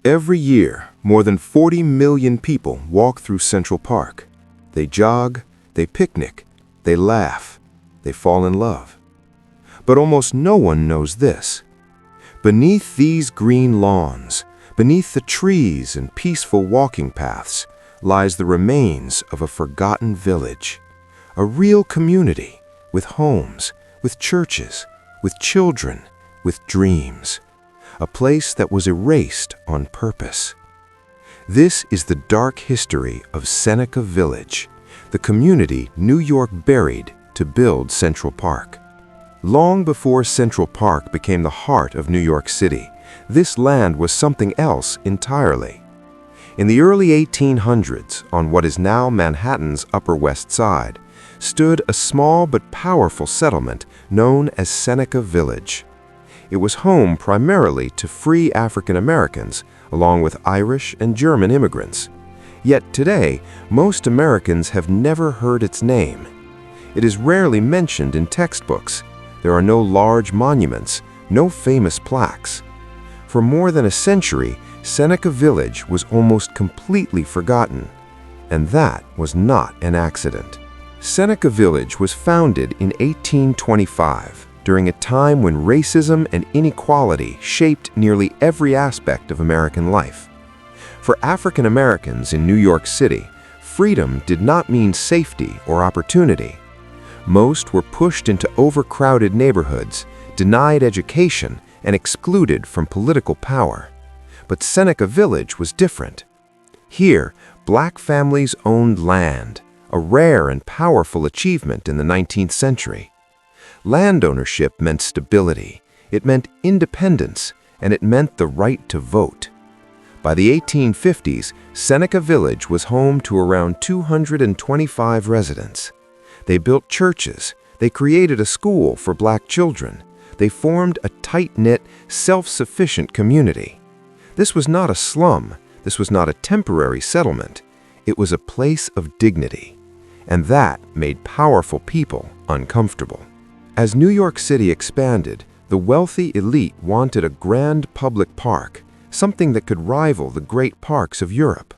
Every year, more than 40 million people walk through Central Park. They jog, they picnic, they laugh, they fall in love. But almost no one knows this. Beneath these green lawns, beneath the trees and peaceful walking paths, lies the remains of a forgotten village. A real community, with homes, with churches, with children, with dreams. A place that was erased on purpose. This is the dark history of Seneca Village, the community New York buried to build Central Park. Long before Central Park became the heart of New York City, this land was something else entirely. In the early 1800s, on what is now Manhattan's Upper West Side, stood a small but powerful settlement known as Seneca Village. It was home primarily to free African Americans, along with Irish and German immigrants. Yet today, most Americans have never heard its name. It is rarely mentioned in textbooks. There are no large monuments, no famous plaques. For more than a century, Seneca Village was almost completely forgotten. And that was not an accident. Seneca Village was founded in 1825. During a time when racism and inequality shaped nearly every aspect of American life. For African Americans in New York City, freedom did not mean safety or opportunity. Most were pushed into overcrowded neighborhoods, denied education, and excluded from political power. But Seneca Village was different. Here, black families owned land, a rare and powerful achievement in the 19th century. Land ownership meant stability, it meant independence, and it meant the right to vote. By the 1850s, Seneca Village was home to around 225 residents. They built churches, they created a school for black children, they formed a tight-knit, self-sufficient community. This was not a slum, this was not a temporary settlement, it was a place of dignity. And that made powerful people uncomfortable. As New York City expanded, the wealthy elite wanted a grand public park, something that could rival the great parks of Europe.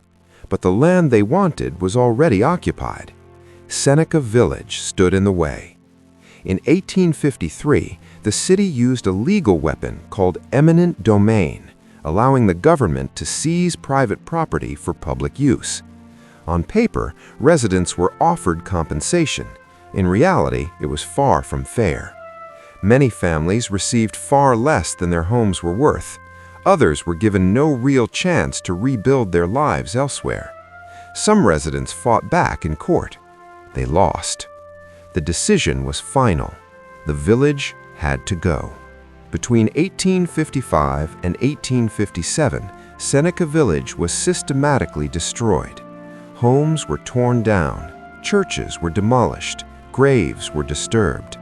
But the land they wanted was already occupied. Seneca Village stood in the way. In 1853, the city used a legal weapon called eminent domain, allowing the government to seize private property for public use. On paper, residents were offered compensation. In reality, it was far from fair. Many families received far less than their homes were worth. Others were given no real chance to rebuild their lives elsewhere. Some residents fought back in court. They lost. The decision was final. The village had to go. Between 1855 and 1857, Seneca Village was systematically destroyed. Homes were torn down. Churches were demolished. Graves were disturbed.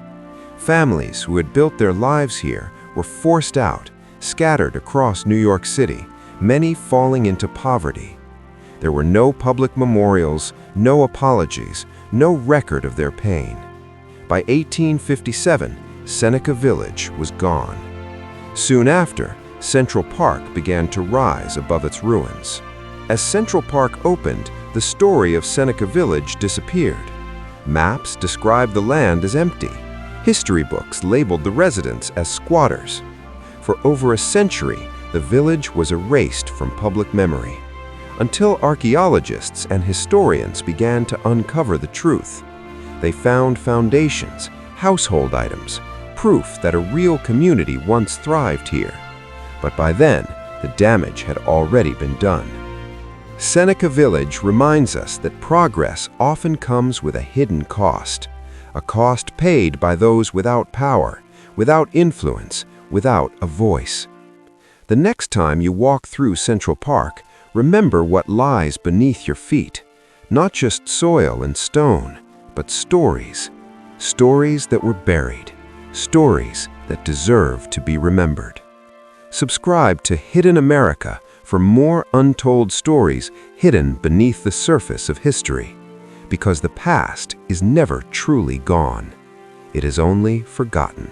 Families who had built their lives here were forced out, scattered across New York City, many falling into poverty. There were no public memorials, no apologies, no record of their pain. By 1857, Seneca Village was gone. Soon after, Central Park began to rise above its ruins. As Central Park opened, the story of Seneca Village disappeared. Maps described the land as empty. History books labeled the residents as squatters. For over a century, the village was erased from public memory, until archaeologists and historians began to uncover the truth. They found foundations, household items, proof that a real community once thrived here. But by then, the damage had already been done. Seneca Village reminds us that progress often comes with a hidden cost, a cost paid by those without power, without influence, without a voice. The next time you walk through Central Park, remember what lies beneath your feet, not just soil and stone, but stories, stories that were buried, stories that deserve to be remembered. Subscribe to Hidden America for more untold stories hidden beneath the surface of history, because the past is never truly gone. It is only forgotten.